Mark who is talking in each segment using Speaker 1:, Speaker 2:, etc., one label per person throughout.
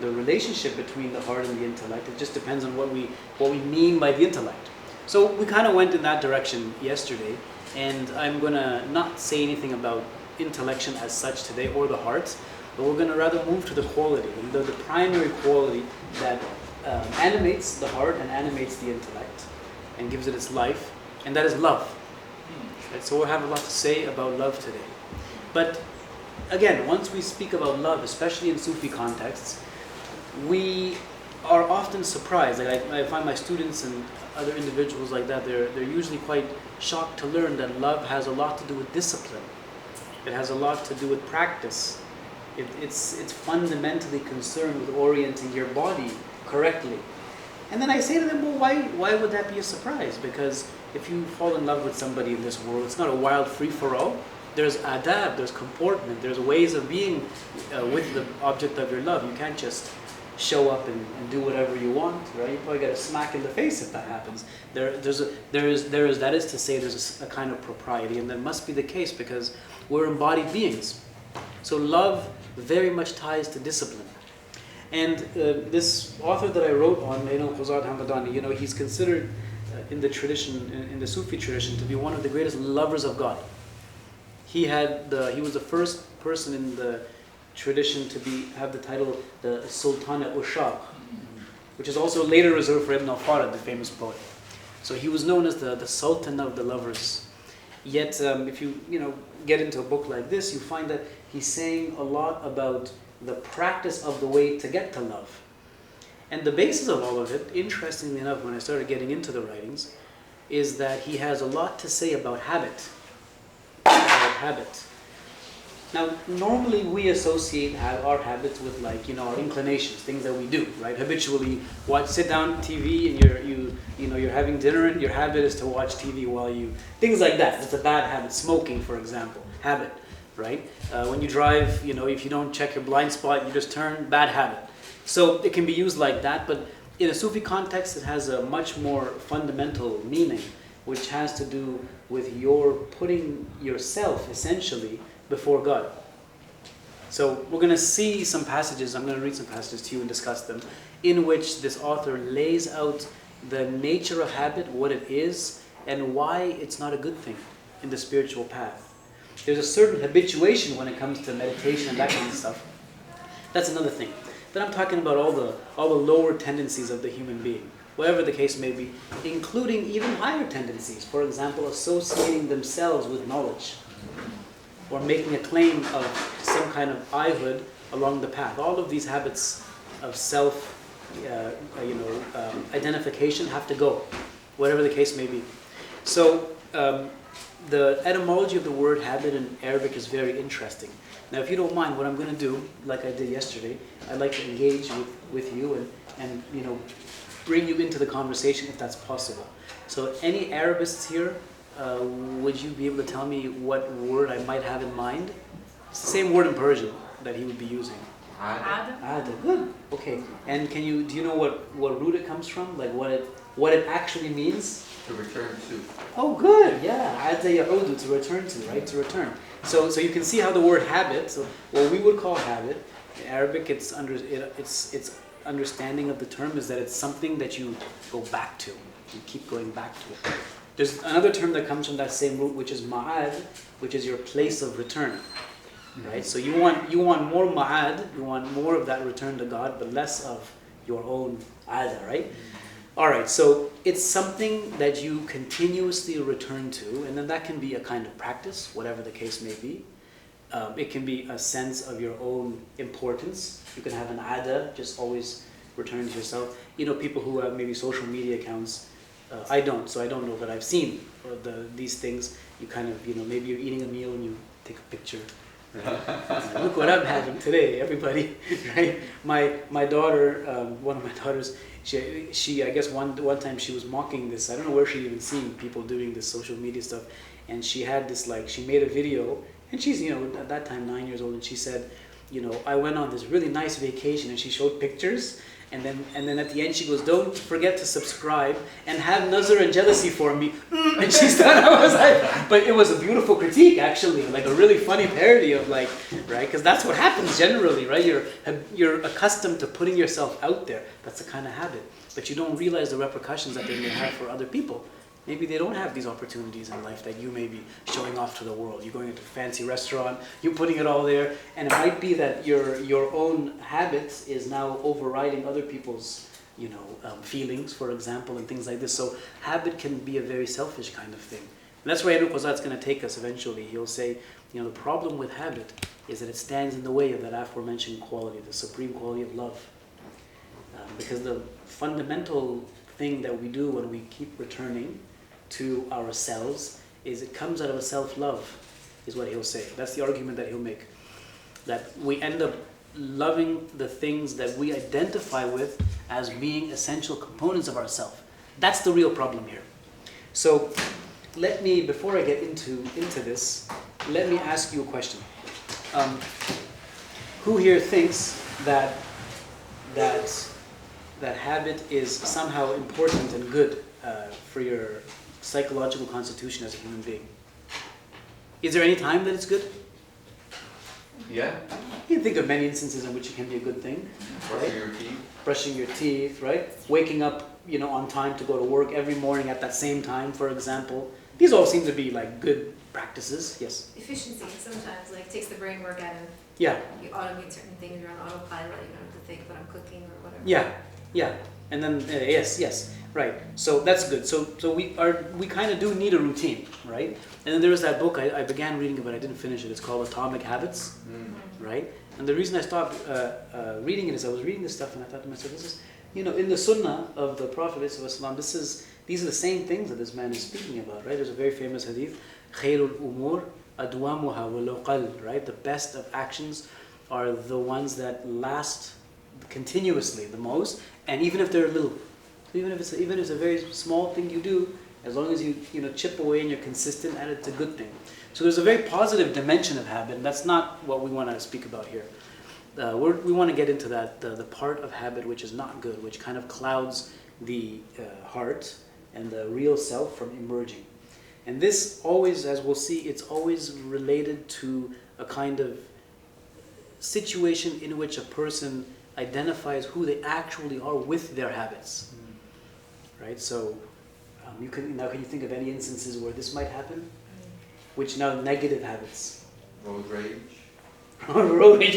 Speaker 1: the relationship between the heart and the intellect. It just depends on what we mean by the intellect. So we kind of went in that direction yesterday, and I'm going to not say anything about intellection as such today, or the heart, but we're going to rather move to the quality, the primary quality that animates the heart and animates the intellect and gives it its life, and that is love. Right? So we'll have a lot to say about love today. But again, once we speak about love, especially in Sufi contexts, we are often surprised. Like I find my students and other individuals like that, they're usually quite shocked to learn that love has a lot to do with discipline. It has a lot to do with practice. It's fundamentally concerned with orienting your body correctly. And then I say to them, well, why would that be a surprise? Because if you fall in love with somebody in this world, it's not a wild free-for-all. There's adab, there's comportment, there's ways of being with the object of your love. You can't just show up and do whatever you want, right? You probably get a smack in the face if that happens. That is to say, there's a kind of propriety, and that must be the case because we're embodied beings. So love very much ties to discipline. And this author that I wrote on, Ayn al-Quḍāt Hamadānī, he's considered in the tradition, in the Sufi tradition, to be one of the greatest lovers of God. He was the first person in the tradition to have the title the Sultan al-Ushaq, which is also later reserved for Ibn al-Farad, the famous poet. So he was known as the Sultan of the lovers. Yet, if you get into a book like this, you find that he's saying a lot about the practice of the way to get to love. And the basis of all of it, interestingly enough, when I started getting into the writings, is that he has a lot to say about habit. Now, normally we associate our habits with our inclinations, things that we do, right? Habitually, sit down TV and you're having dinner and your habit is to watch TV while things like that. It's a bad habit. Smoking, for example, habit, right? When you drive, if you don't check your blind spot, you just turn, bad habit. So it can be used like that, but in a Sufi context, it has a much more fundamental meaning, which has to do with your putting yourself, essentially, before God. So we're going to see some passages, I'm going to read some passages to you and discuss them, in which this author lays out the nature of habit, what it is, and why it's not a good thing in the spiritual path. There's a certain habituation when it comes to meditation and that kind of stuff. That's another thing. Then I'm talking about all the lower tendencies of the human being, whatever the case may be, including even higher tendencies. For example, associating themselves with knowledge, or making a claim of some kind of I-hood along the path. All of these habits of self, identification have to go, whatever the case may be. So the etymology of the word habit in Arabic is very interesting. Now, if you don't mind, what I'm going to do, like I did yesterday, I'd like to engage with you and bring you into the conversation if that's possible. So any Arabists here, would you be able to tell me what word I might have in mind? It's the same word in Persian that he would be using. Ada. Good. Okay. And do you know what root it comes from? Like what it actually means?
Speaker 2: To return to.
Speaker 1: Oh, good. Yeah. Ada ya'udu, to return to, right? To return. So you can see how the word habit, so what we would call habit, in Arabic its understanding of the term is that it's something that you go back to. You keep going back to it. There's another term that comes from that same root, which is ma'ad, which is your place of return. Right? So you want more ma'ad, you want more of that return to God, but less of your own ada, right? Alright, so it's something that you continuously return to, and then that can be a kind of practice, whatever the case may be. It can be a sense of your own importance. You can have an ada, just always return to yourself. People who have maybe social media accounts, I don't, so I don't know, but I've seen these things. You kind of, maybe you're eating a meal and you take a picture. Look what I'm having today, everybody, right? My daughter, one of my daughters, she I guess one time she was mocking this. I don't know where she'd even seen people doing this social media stuff, and she had this she made a video, and she's at that time 9 years old, and she said, I went on this really nice vacation, and she showed pictures. And then at the end she goes, don't forget to subscribe and have nazar and jealousy for me. And she's done. I was like, but it was a beautiful critique actually, like a really funny parody of like, right? Because that's what happens generally, right? You're accustomed to putting yourself out there. That's the kind of habit. But you don't realize the repercussions that they may have for other people. Maybe they don't have these opportunities in life that you may be showing off to the world. You're going into a fancy restaurant, you're putting it all there, and it might be that your own habits is now overriding other people's, feelings, for example, and things like this. So habit can be a very selfish kind of thing. And that's where Ayn al-Quḍāt is going to take us eventually. He'll say, the problem with habit is that it stands in the way of that aforementioned quality, the supreme quality of love. Because the fundamental thing that we do when we keep returning to ourselves is it comes out of a self-love, is what he'll say. That's the argument that he'll make. That we end up loving the things that we identify with as being essential components of ourselves. That's the real problem here. So let me, before I get into this, let me ask you a question. Who here thinks that habit is somehow important and good for your psychological constitution as a human being? Is there any time that it's good?
Speaker 2: Yeah.
Speaker 1: You can think of many instances in which it can be a good thing.
Speaker 2: Brushing your teeth.
Speaker 1: Brushing your teeth, right? Waking up, on time to go to work every morning at that same time, for example. These all seem to be like good practices. Yes?
Speaker 3: Efficiency sometimes takes the brain work out of
Speaker 1: Yeah.
Speaker 3: You automate certain things, you're on autopilot, you don't have to think what I'm cooking or whatever.
Speaker 1: Yeah. And then yes, right. So that's good. So we kind of do need a routine, right? And then there was that book I began reading it, but I didn't finish it. It's called Atomic Habits, right? And the reason I stopped reading it is I was reading this stuff and I thought to myself, this is, in the Sunnah of the Prophet ﷺ, these are the same things that this man is speaking about, right? There's a very famous hadith, خَيْرُ الْأُمُورِ أَدْوَامُهَا وَلَوْ قَلَّ, right? The best of actions are the ones that last continuously the most, and even if they're little, so even if it's a very small thing you do, as long as you chip away and you're consistent at it, it's a good thing. So there's a very positive dimension of habit, and that's not what we want to speak about here. We want to get into that the part of habit which is not good, which kind of clouds the heart and the real self from emerging. And this always, as we'll see, it's always related to a kind of situation in which a person identifies who they actually are with their habits, right? So can you think of any instances where this might happen? Which now negative habits?
Speaker 2: Road rage.
Speaker 1: Road rage,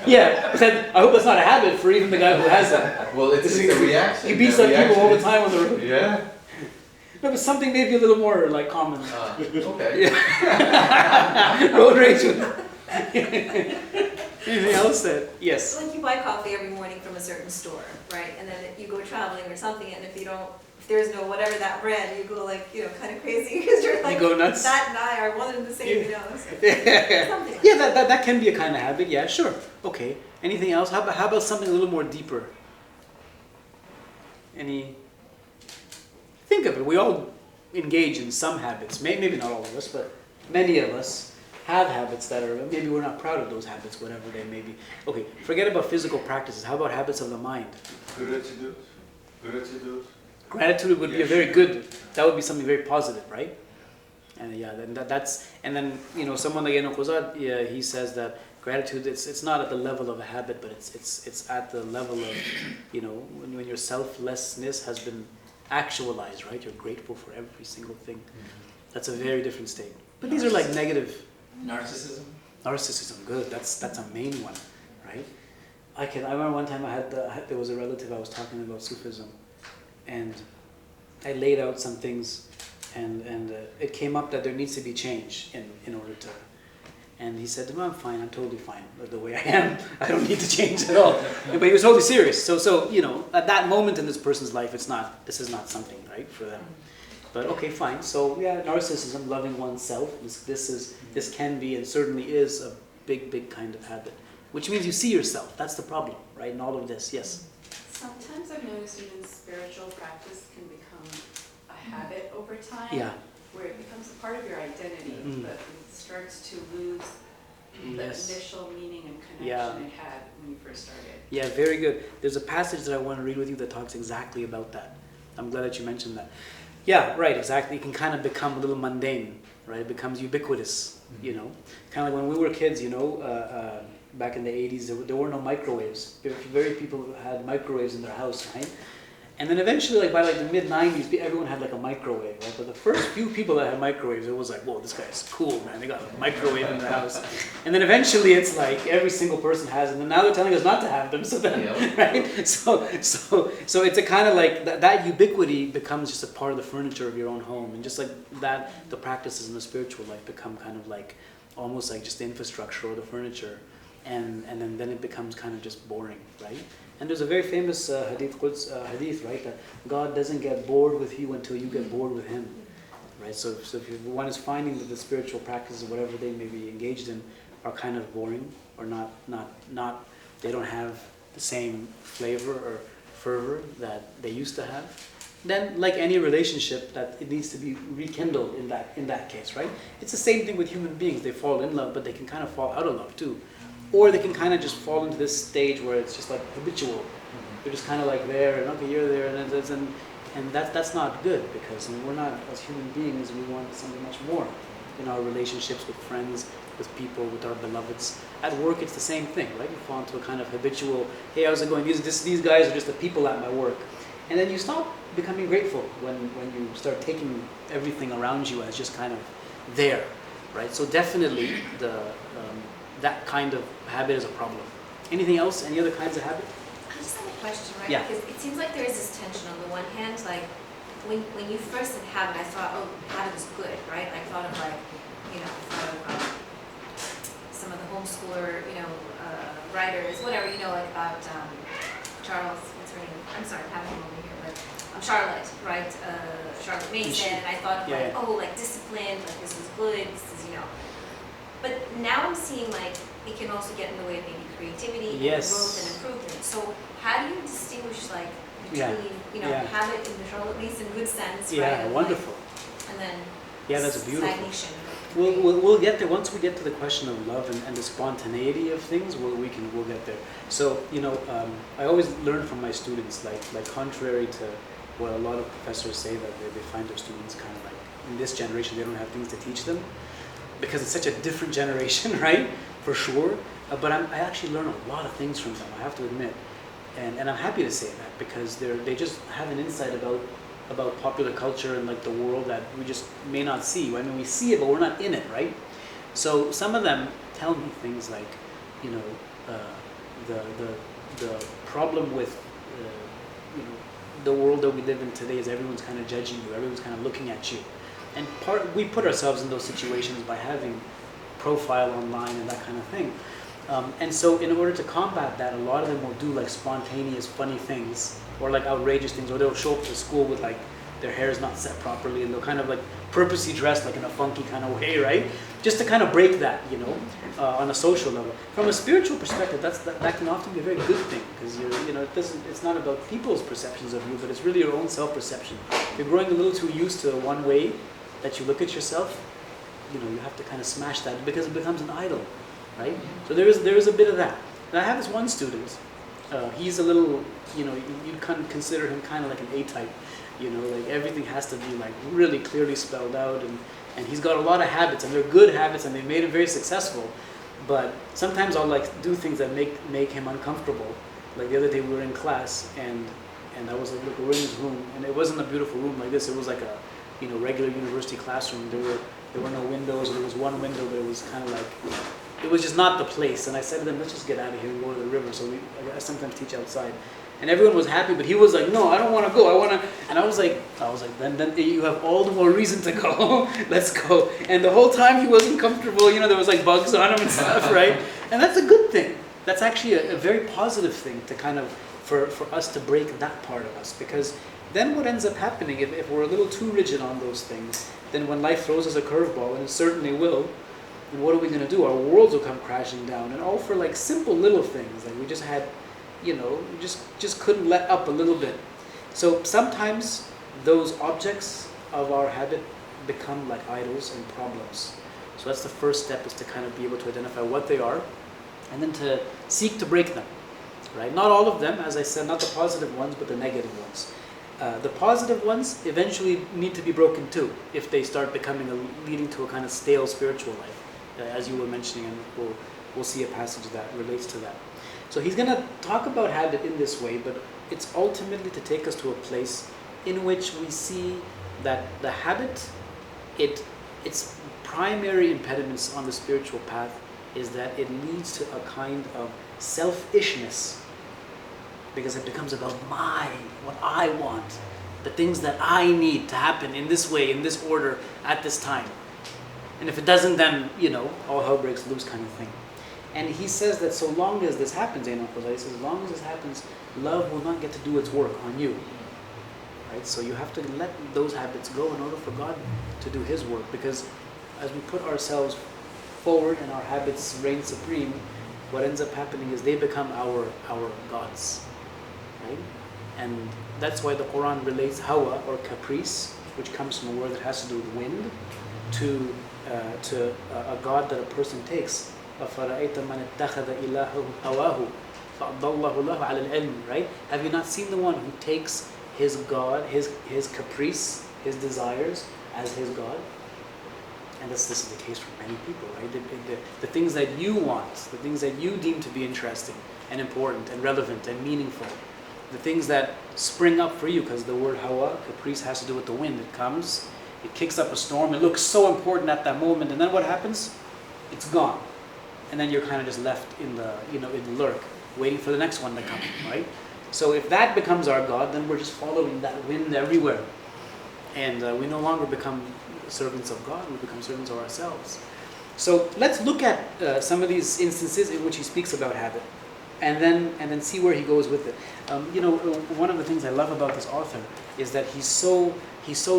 Speaker 1: yeah. But then, I hope that's not a habit for even the guy who has that.
Speaker 2: Well, it's a reaction.
Speaker 1: He beats up people all the time on the road.
Speaker 2: Yeah.
Speaker 1: No, but something maybe a little more common.
Speaker 2: Okay.
Speaker 1: Yeah. Road rage. Anything else that, yes?
Speaker 3: You buy coffee every morning from a certain store, right? And then you go traveling or something, and if there's no whatever that brand, you go kind of crazy because you're
Speaker 1: you go nuts.
Speaker 3: That and I are one and the same, So something like
Speaker 1: that can be a kind of habit. Yeah, sure. Okay. Anything else? How about something a little more deeper? Think of it. We all engage in some habits. Maybe not all of us, but many of us have habits that are, maybe we're not proud of those habits, whatever they may be. Okay, forget about physical practices. How about habits of the mind?
Speaker 2: Gratitude.
Speaker 1: Gratitude would be a very good, that would be something very positive, right? And then someone like Ayn al-Quḍāt, he says that gratitude, it's not at the level of a habit, but it's at the level of, when your selflessness has been actualized, right? You're grateful for every single thing. That's a very different state. But these are like negative. Narcissism, good. That's a main one, right? I remember one time there was a relative I was talking about Sufism, and I laid out some things, and it came up that there needs to be change in order to. And he said, "No, I'm fine. I'm totally fine the way I am. I don't need to change at all." But he was totally serious. So at that moment in this person's life, this is not something right for them. But okay, fine. So yeah, narcissism, loving oneself, this can be and certainly is a big kind of habit. Which means you see yourself. That's the problem, right? In all of this, yes.
Speaker 4: Sometimes I've noticed even spiritual practice can become a habit over time.
Speaker 1: Yeah.
Speaker 4: Where it becomes a part of your identity, but it starts to lose the
Speaker 1: Yes.
Speaker 4: initial meaning and connection
Speaker 1: Yeah.
Speaker 4: it had when you first started.
Speaker 1: Yeah, very good. There's a passage that I want to read with you that talks exactly about that. I'm glad that you mentioned that. Yeah, right, exactly. It can kind of become a little mundane, right? It becomes ubiquitous, you know. Kind of like when we were kids, you know, back in the 80s, there were no microwaves. Very people had microwaves in their house, right? And then eventually, like by like the mid-90s, everyone had like a microwave, right? But the first few people that had microwaves, it was like, whoa, this guy's cool, man. They got a microwave in their house. And then eventually it's like every single person has them. And now they're telling us not to have them. So then, right? So it's a kind of like, that ubiquity becomes just a part of the furniture of your own home. And just like that, the practices in the spiritual life become kind of like, almost like just the infrastructure or the furniture. And then it becomes kind of just boring, right? And there's a very famous hadith, right? That God doesn't get bored with you until you get bored with Him, right? So if one is finding that the spiritual practices, whatever they may be engaged in, are kind of boring or not, they don't have the same flavor or fervor that they used to have, then like any relationship, that it needs to be rekindled in that case, right? It's the same thing with human beings. They fall in love, but they can kind of fall out of love too. Or they can kind of just fall into this stage where it's just like habitual. They're just kind of like there, and okay, you're there, and that's not good, because we're not, as human beings, we want something much more in our relationships with friends, with people, with our beloveds. At work, it's the same thing, right? You fall into a kind of habitual, hey, how's it going? These guys are just the people at my work. And then you stop becoming grateful when you start taking everything around you as just kind of there, right? So definitely that kind of habit is a problem. Anything else? Any other kinds of habit?
Speaker 3: I just have a question, right?
Speaker 1: Yeah.
Speaker 3: Because it seems like there is this tension. On the one hand, like when you first said habit, I thought, oh, habit is good, right? I thought of like, you know, some of the homeschooler, you know, writers, whatever, you know, like about Charles, what's her name? I'm sorry, I'm having him over here, but Charlotte, right? Charlotte Mason. I thought of like, oh, like discipline, like this is good, this is, you know. But now I'm seeing like it can also get in the way of maybe creativity, and growth, and improvement. So how do you distinguish like between you know habit in the Charlotte Mason good sense, right?
Speaker 1: Yeah, wonderful.
Speaker 3: And then
Speaker 1: that's beautiful.
Speaker 3: stagnation.
Speaker 1: We'll get there once we get to the question of love and the spontaneity of things. We'll get there. So you know, I always learn from my students, like contrary to what a lot of professors say, that they find their students kind of like in this generation they don't have things to teach them, because it's such a different generation, right? For sure. But I actually learn a lot of things from them, I have to admit. And I'm happy to say that, because they just have an insight about popular culture and like the world that we just may not see. I mean, we see it, but we're not in it, right? So some of them tell me things like, you know, the problem with, you know, the world that we live in today is everyone's kind of judging you, everyone's kind of looking at you. And we put ourselves in those situations by having profile online and that kind of thing. And so in order to combat that, a lot of them will do like spontaneous funny things, or like outrageous things, or they'll show up to school with like their hair is not set properly, and they'll kind of like purposely dress like in a funky kind of way, right? Just to kind of break that, you know, on a social level. From a spiritual perspective, that can often be a very good thing, because you know, it's not about people's perceptions of you, but it's really your own self-perception. If you're growing a little too used to one way that you look at yourself, you know, you have to kind of smash that, because it becomes an idol, right? So there is a bit of that. And I have this one student. He's a little, you know, you'd kind of consider him kind of like an A-type. You know, like everything has to be like really clearly spelled out, and he's got a lot of habits, and they're good habits, and they made him very successful. But sometimes I'll like do things that make him uncomfortable. Like the other day we were in class, and I was like, look, we're in this room, and it wasn't a beautiful room like this. It was like a, you know, regular university classroom. There were no windows, or there was one window, but it was kind of like, it was just not the place. And I said to them, let's just get out of here and go to the river. So I sometimes teach outside. And everyone was happy, but he was like, no, I don't want to go. I want to. And I was like, then you have all the more reason to go. Let's go. And the whole time he wasn't comfortable. You know, there was like bugs on him and stuff, right? And that's a good thing. That's actually a very positive thing to kind of, for us to break that part of us. Because then what ends up happening, if we're a little too rigid on those things, then when life throws us a curveball, and it certainly will, then what are we going to do? Our worlds will come crashing down. And all for like simple little things. Like we just had, you know, we just couldn't let up a little bit. So sometimes those objects of our habit become like idols and problems. So that's the first step, is to kind of be able to identify what they are, and then to seek to break them, right? Not all of them, as I said, not the positive ones, but the negative ones. The positive ones eventually need to be broken too, if they start leading to a kind of stale spiritual life, as you were mentioning, and we'll see a passage that relates to that. So he's going to talk about habit in this way, but it's ultimately to take us to a place in which we see that the habit, its primary impediments on the spiritual path is that it leads to a kind of selfishness, because it becomes about what I want, the things that I need to happen in this way, in this order, at this time. And if it doesn't, then, all hell breaks loose kind of thing. And he says that so long as this happens, Ayn al-Quḍāt says, as long as this happens, love will not get to do its work on you. Right? So you have to let those habits go in order for God to do His work. Because as we put ourselves forward and our habits reign supreme, what ends up happening is they become our gods. Right? And that's why the Quran relates hawa, or caprice, which comes from a word that has to do with wind, to a god that a person takes. أَفَرَأَيْتَ مَنِ اتَّخَذَ إِلَهَهُ هَوَاهُ فَأَضَلَّهُ اللَّهُ عَلَى الْعِلْمِ. Right? Have you not seen the one who takes his God, his caprice, his desires as his God? And this is the case for many people, right? The things that you want, the things that you deem to be interesting and important and relevant and meaningful, the things that spring up for you, because the word hawa, caprice, has to do with the wind. It comes, it kicks up a storm, it looks so important at that moment, and then what happens? It's gone. And then you're kind of just left in the lurk, waiting for the next one to come, right? So if that becomes our God, then we're just following that wind everywhere. And we no longer become servants of God, we become servants of ourselves. So let's look at some of these instances in which he speaks about habit, and then see where he goes with it. One of the things I love about this author is that he's so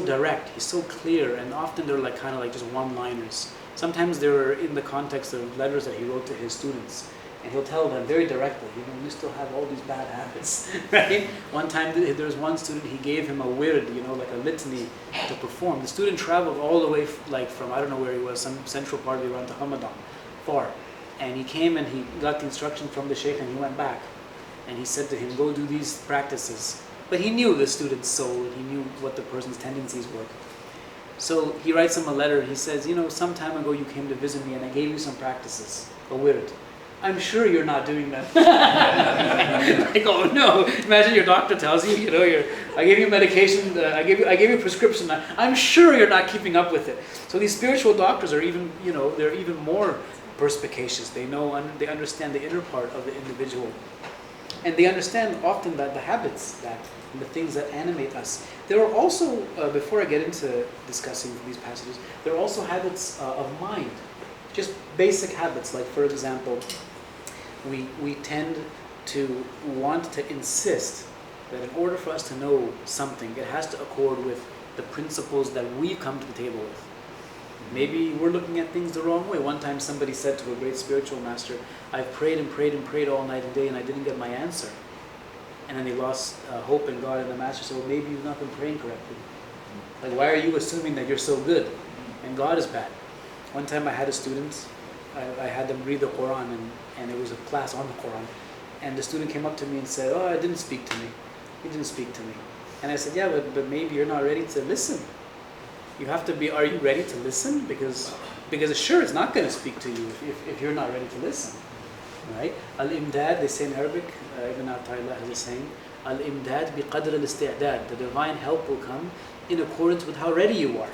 Speaker 1: direct, he's so clear, and often they're kind of just one-liners. Sometimes they're in the context of letters that he wrote to his students, and he'll tell them very directly, you still have all these bad habits, right? One time there was one student, he gave him a wird, like a litany to perform. The student traveled all the way from, I don't know where he was, some central part of Iran, to Hamadānī, far. And he came and he got the instruction from the sheikh, and he went back. And he said to him, go do these practices. But he knew the student's soul, and he knew what the person's tendencies were. So he writes him a letter. He says, some time ago you came to visit me and I gave you some practices, a wird. I'm sure you're not doing that. Oh no! Imagine your doctor tells you, I gave you medication, I gave you a prescription. I'm sure you're not keeping up with it. So these spiritual doctors are even, they're even more perspicacious. They understand the inner part of the individual, and they understand often that the habits, and the things that animate us. There are also, before I get into discussing these passages, there are also habits of mind, just basic habits. Like, for example, we tend to want to insist that in order for us to know something, it has to accord with the principles that we've come to the table with. Maybe we're looking at things the wrong way. One time somebody said to a great spiritual master, I've prayed and prayed and prayed all night and day and I didn't get my answer. And then they lost hope in God, and the master said, well, maybe you've not been praying correctly. Like, why are you assuming that you're so good and God is bad? One time I had a student, I had them read the Quran, and it was a class on the Quran. And the student came up to me and said, oh, it didn't speak to me. He didn't speak to me. And I said, yeah, but maybe you're not ready to listen. You have to be, are you ready to listen? Because sure, it's not going to speak to you if you're not ready to listen. Right? Al-imdad, they say in Arabic, Ibn Ata'illah has a saying, Al-imdad bi qadr al-isti'dad. The divine help will come in accordance with how ready you are.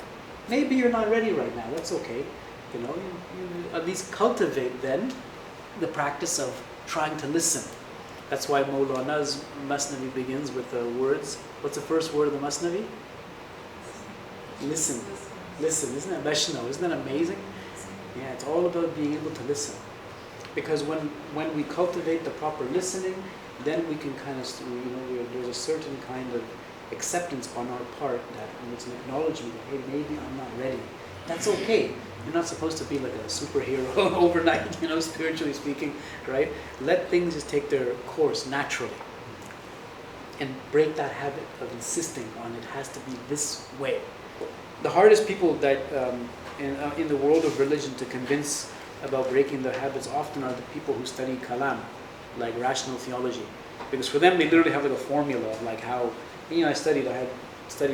Speaker 1: Maybe you're not ready right now, that's okay. You at least cultivate then the practice of trying to listen. That's why Mawlana's Masnavi begins with the words, what's the first word of the Masnavi? Listen. Listen, isn't that Vashno? Isn't that amazing? Yeah, it's all about being able to listen. Because when we cultivate the proper listening, then we can kind of, there's a certain kind of acceptance on our part that it's an acknowledgement that, hey, maybe I'm not ready. That's okay. You're not supposed to be like a superhero overnight, spiritually speaking, right? Let things just take their course naturally. And break that habit of insisting on it has to be this way. The hardest people that in the world of religion to convince about breaking their habits often are the people who study kalam, like rational theology. Because for them, they literally have like a formula of like how, I had studied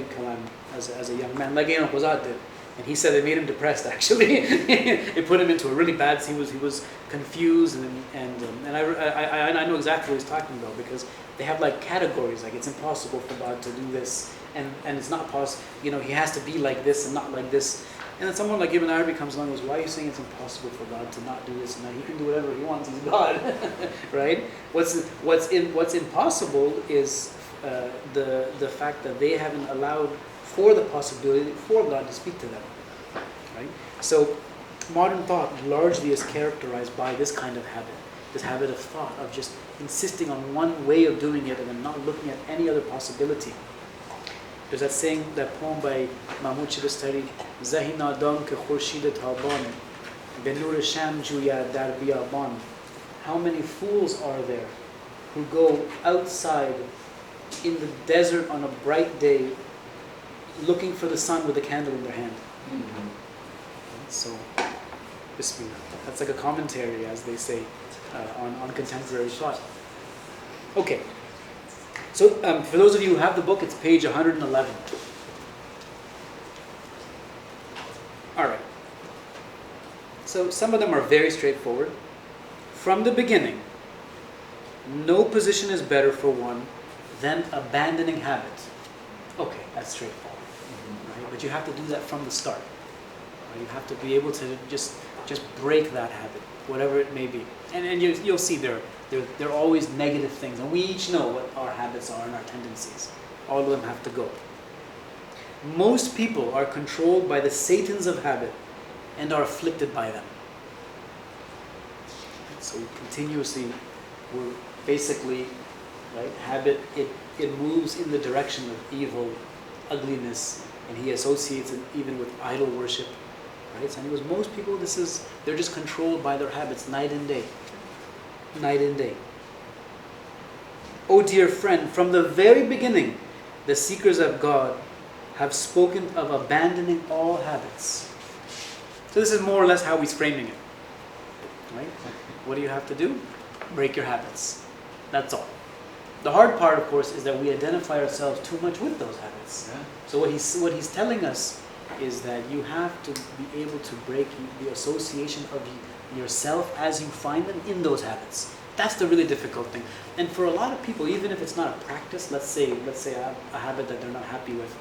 Speaker 1: kalam as a young man, like Ayn al-Quḍāt did. And he said it made him depressed. Actually, it put him into a really bad. He was confused, and I know exactly what he's talking about, because they have like categories. Like it's impossible for God to do this, and it's not possible. He has to be like this and not like this. And then someone like Ibn Arabi comes along and goes, "Why are you saying it's impossible for God to not do this and that? He can do whatever he wants. He's God, right? What's impossible is the fact that they haven't allowed for the possibility for God to speak to them, right? So modern thought largely is characterized by this kind of habit, this habit of thought, of just insisting on one way of doing it and then not looking at any other possibility. There's that saying, that poem by Mahmud Shibastari, Zahin Adam ke khurshid taban, be nur sham juya dar biyaban. How many fools are there who go outside in the desert on a bright day looking for the sun with a candle in their hand.
Speaker 2: Mm-hmm.
Speaker 1: So, Bismillah. That's like a commentary, as they say, on contemporary thought. Okay. So, for those of you who have the book, it's page 111. All right. So, some of them are very straightforward. From the beginning, no position is better for one than abandoning habit. Okay, that's straightforward. Right? But you have to do that from the start. Right? You have to be able to just break that habit, whatever it may be. And you'll see there are always negative things, and we each know what our habits are and our tendencies. All of them have to go. Most people are controlled by the Satans of habit and are afflicted by them. So we're basically, right, habit, it moves in the direction of evil, ugliness, and he associates it even with idol worship. Right? So anyways, most people, they're just controlled by their habits night and day. Night and day. Oh dear friend, from the very beginning, the seekers of God have spoken of abandoning all habits. So this is more or less how he's framing it. Right? What do you have to do? Break your habits. That's all. The hard part, of course, is that we identify ourselves too much with those habits.
Speaker 2: Yeah.
Speaker 1: So what he's telling us is that you have to be able to break the association of yourself as you find them in those habits. That's the really difficult thing. And for a lot of people, even if it's not a practice, let's say a habit that they're not happy with,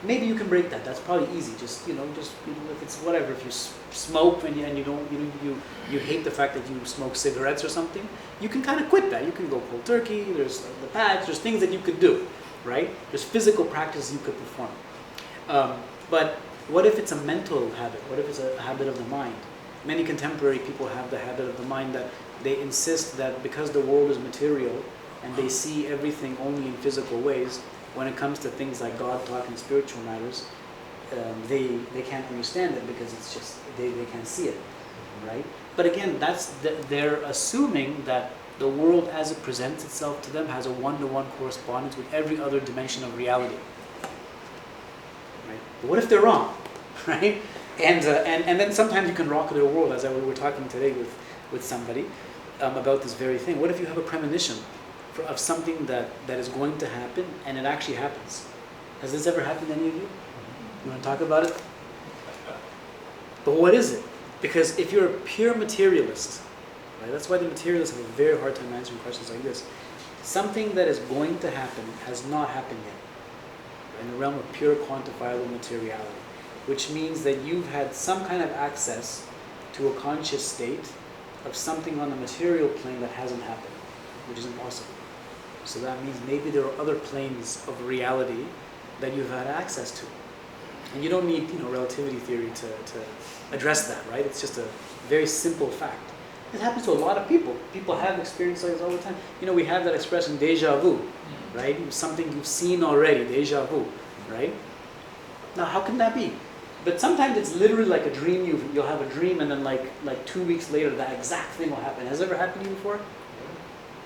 Speaker 1: maybe you can break that. That's probably easy. Just if it's whatever, if you smoke and you hate the fact that you smoke cigarettes or something, you can kind of quit that. You can go cold turkey. There's the patch. There's things that you could do, right? There's physical practices you could perform. But what if it's a mental habit? What if it's a habit of the mind? Many contemporary people have the habit of the mind that they insist that because the world is material and they see everything only in physical ways, when it comes to things like God talk and spiritual matters, they can't understand it because it's just, they can't see it, right? But again, they're assuming that the world as it presents itself to them has a one-to-one correspondence with every other dimension of reality. Right? But what if they're wrong, right? And then sometimes you can rock their world, as we were talking today with somebody about this very thing. What if you have a premonition of something that is going to happen and it actually happens? Has this ever happened to any of you? You want to talk about it? But what is it? Because if you're a pure materialist, right, that's why the materialists have a very hard time answering questions like this. Something that is going to happen has not happened yet in the realm of pure quantifiable materiality, which means that you've had some kind of access to a conscious state of something on the material plane that hasn't happened, which is impossible. So that means maybe there are other planes of reality that you've had access to. And you don't need, relativity theory to address that, right? It's just a very simple fact. It happens to a lot of people. People have experiences like this all the time. We have that expression, déjà vu, right? Something you've seen already, déjà vu, right? Now, how can that be? But sometimes it's literally like a dream. You'll have a dream, and then like 2 weeks later, that exact thing will happen. Has it ever happened to you before?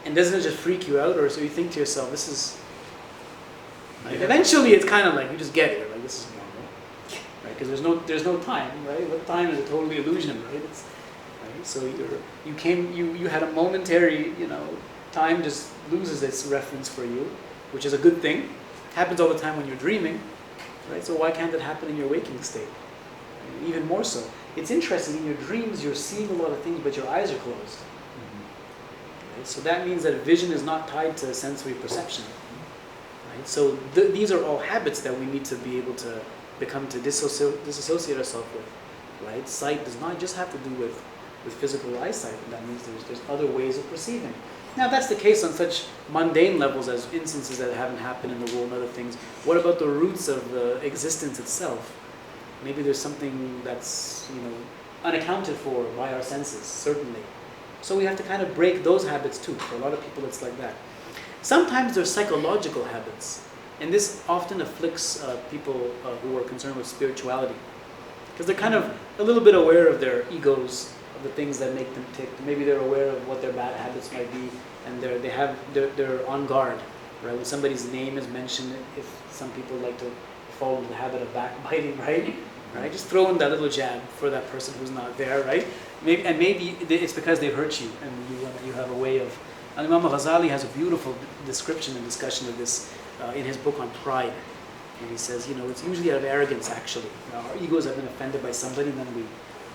Speaker 1: And doesn't it just freak you out, or so you think to yourself, this is... Like, eventually, it's kind of like you just get it. Like, this is normal, right? because there's no time, right? What time is a totally illusion, right? Right? So you had a momentary, time just loses its reference for you, which is a good thing. Happens all the time when you're dreaming, right? So why can't it happen in your waking state? Even more so. It's interesting, in your dreams you're seeing a lot of things, but your eyes are closed. Right? So that means that vision is not tied to sensory perception. Right? So these are all habits that we need to be able to become to disassociate ourselves with. Right? Sight does not just have to do with physical eyesight. That means there's other ways of perceiving. Now that's the case on such mundane levels as instances that haven't happened in the world and other things. What about the roots of existence itself? Maybe there's something that's unaccounted for by our senses, certainly. So we have to kind of break those habits too. For a lot of people it's like that. Sometimes there's psychological habits, and this often afflicts people who are concerned with spirituality, because they're kind of a little bit aware of their egos, of the things that make them tick. Maybe they're aware of what their bad habits might be, and they're on guard, right? When somebody's name is mentioned, if some people like to fall into the habit of backbiting, right? Just throw in that little jab for that person who's not there, right? Maybe it's because they've hurt you, and you have a way of. And Imam Ghazali has a beautiful description and discussion of this in his book on pride, and he says, it's usually out of arrogance. Actually, our egos have been offended by somebody, and then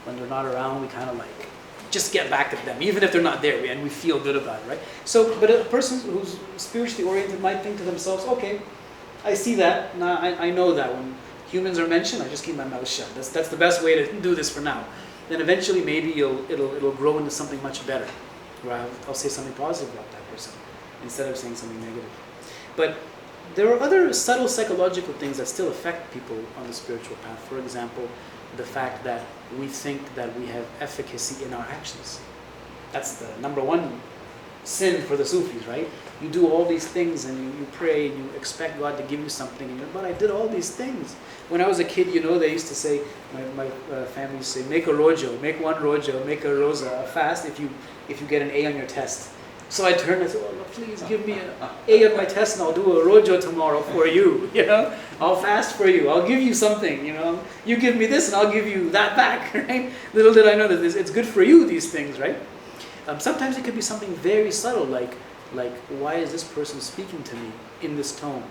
Speaker 1: when they're not around, we kind of like just get back at them, even if they're not there, and we feel good about it, right? So, but a person who's spiritually oriented might think to themselves, okay, I see that, now I know that when humans are mentioned, I just keep my mouth shut. That's the best way to do this for now. Then eventually maybe it'll grow into something much better, where I'll say something positive about that person instead of saying something negative. But there are other subtle psychological things that still affect people on the spiritual path. For example, the fact that we think that we have efficacy in our actions. That's the number one sin for the Sufis, right? You do all these things and you pray and you expect God to give you something, and but I did all these things. When I was a kid, they used to say, my family used to say, make a rojo, make one rojo, make a rosa, a fast if you get an A on your test. So I turned and said, oh, please give me an A on my test and I'll do a rojo tomorrow for you, I'll fast for you, I'll give you something, you give me this and I'll give you that back, right? Little did I know that it's good for you, these things, right? Sometimes it could be something very subtle, like why is this person speaking to me in this tone?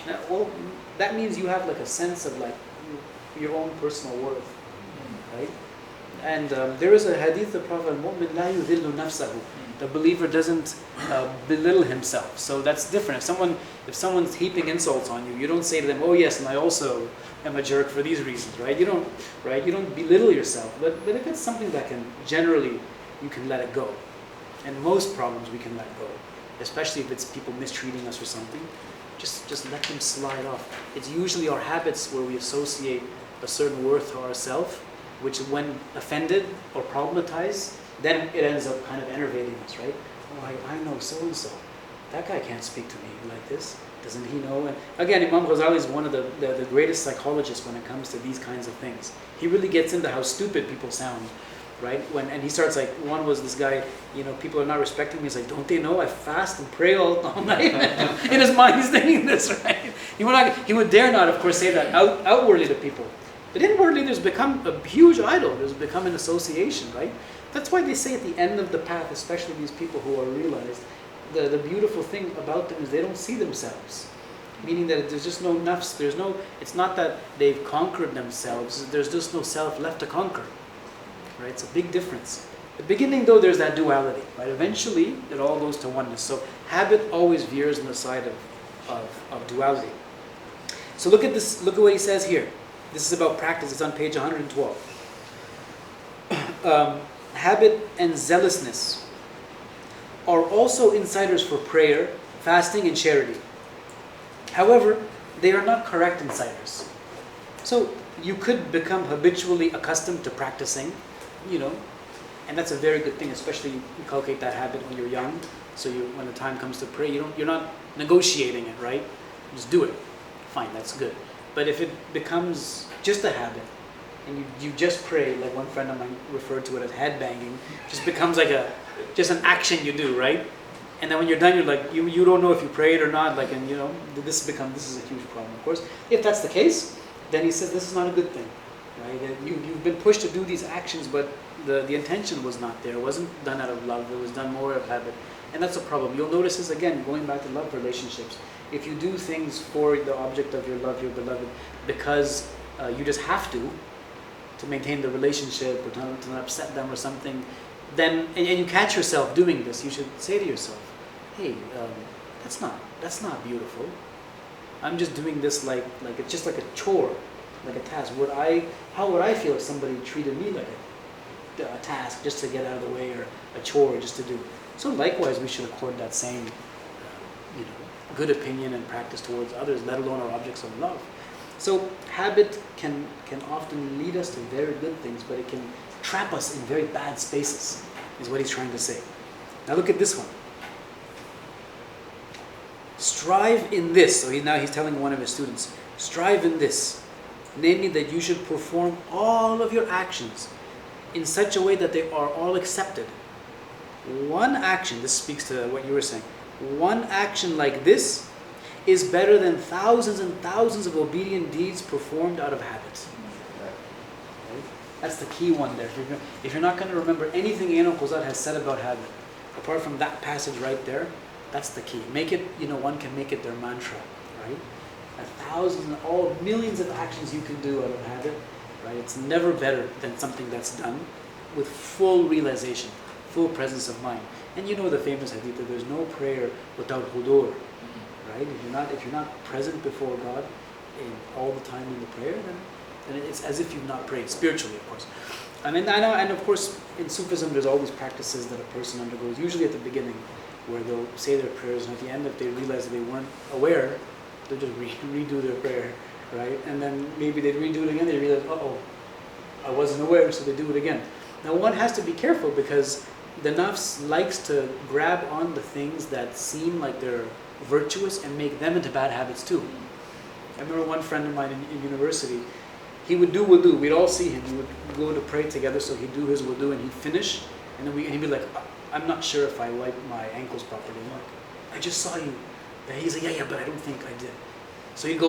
Speaker 1: Now, well, that means you have like a sense of like your own personal worth, right? And there is a hadith of Prophet al-Mu'min la yudhillu nafsahu. The believer doesn't belittle himself. So that's different. If someone's heaping insults on you, you don't say to them, "Oh yes, and I also am a jerk for these reasons," right? You don't belittle yourself. But if it's something that you can let it go. And most problems we can let go, especially if it's people mistreating us or something. Just let them slide off. It's usually our habits where we associate a certain worth to ourselves, which when offended or problematized, then it ends up kind of enervating us, right? Oh, I know so-and-so. That guy can't speak to me like this. Doesn't he know? And again, Imam Ghazali is one of the greatest psychologists when it comes to these kinds of things. He really gets into how stupid people sound, right? And he starts like, one was this guy, people are not respecting me. He's like, don't they know I fast and pray all night? In his mind he's thinking this, right? He would dare not, of course, say that outwardly to people. But inwardly there's become a huge idol. There's become an association, right? That's why they say at the end of the path, especially these people who are realized, the beautiful thing about them is they don't see themselves. Meaning that there's just no nafs, it's not that they've conquered themselves, there's just no self left to conquer. Right? It's a big difference. At the beginning though, there's that duality, right? Eventually it all goes to oneness. So habit always veers on the side of duality. So look at this, look at what he says here. This is about practice, it's on page 112. Habit and zealousness are also insiders for prayer, fasting, and charity. However, they are not correct insiders. So you could become habitually accustomed to practicing, and that's a very good thing, especially you inculcate that habit when you're young. So when the time comes to pray, you're not negotiating it, right? Just do it. Fine, that's good. But if it becomes just a habit, and you just pray, like one friend of mine referred to it as headbanging, just becomes like just an action you do, right? And then when you're done, you're like, you don't know if you prayed or not, this is a huge problem, of course. If that's the case, then he says this is not a good thing, right? That you've been pushed to do these actions, but the intention was not there. It wasn't done out of love. It was done more out of habit. And that's a problem. You'll notice this again, going back to love relationships. If you do things for the object of your love, your beloved, because you just have to maintain the relationship or to not upset them or something, then, and you catch yourself doing this, you should say to yourself, hey, that's not beautiful. I'm just doing this like it's just like a chore, like a task. How would I feel if somebody treated me like a task just to get out of the way, or a chore just to do? So likewise, we should accord that same, good opinion and practice towards others, let alone our objects of love. So habit can often lead us to very good things, but it can trap us in very bad spaces, is what he's trying to say. Now look at this one. Strive in this. So he's telling one of his students, strive in this, namely that you should perform all of your actions in such a way that they are all accepted. One action, this speaks to what you were saying, one action like this is better than thousands and thousands of obedient deeds performed out of habit. Right? That's the key one there. If you're not going to remember anything Ayn al-Quḍāt has said about habit, apart from that passage right there, that's the key. Make it, one can make it their mantra, right? Millions of actions you can do out of habit, right? It's never better than something that's done with full realization, full presence of mind. And you know the famous hadith that there's no prayer without hudur, right? If you're not present before God all the time in the prayer, then it's as if you've not prayed, spiritually, of course. And of course, in Sufism, there's all these practices that a person undergoes, usually at the beginning, where they'll say their prayers, and at the end, if they realize that they weren't aware, they'll just redo their prayer, right? And then maybe they'd redo it again, they realize, I wasn't aware, so they do it again. Now one has to be careful, because the nafs likes to grab on the things that seem like they're virtuous and make them into bad habits too. I remember one friend of mine in university, he would do wudu, we'd all see him, we would go to pray together, so he'd do his wudu and he'd finish, and then he'd be like, I'm not sure if I wiped my ankles properly. I'm like, I just saw you. And he's like, yeah, but I don't think I did. So he'd go